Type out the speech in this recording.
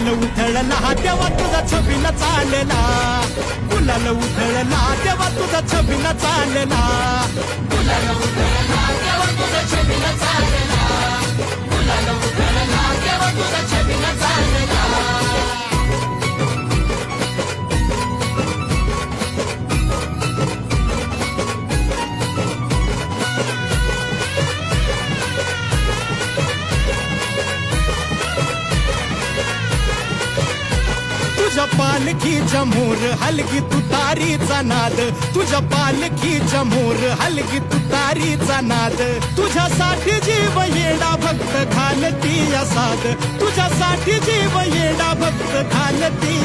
गुलाल उधळला तेव्हा तुझा छबिना चालला, गुलाल उधळला तेव्हा तुझा छबिना चालला, गुलाल उधळला तेव्हा तुझा छबिना चालला, गुलाल उधळला तेव्हा तुझा छबिना चालला. तुझ्या पालखीच्या मोर हलगी तुतारीचा नाद, तुझ्या पालखीच्या मोर हलगी तुतारीचा नाद, तुझ्यासाठी जीव येडा भक्त घालती या साद, तुझ्यासाठी जीव येडा भक्त घालती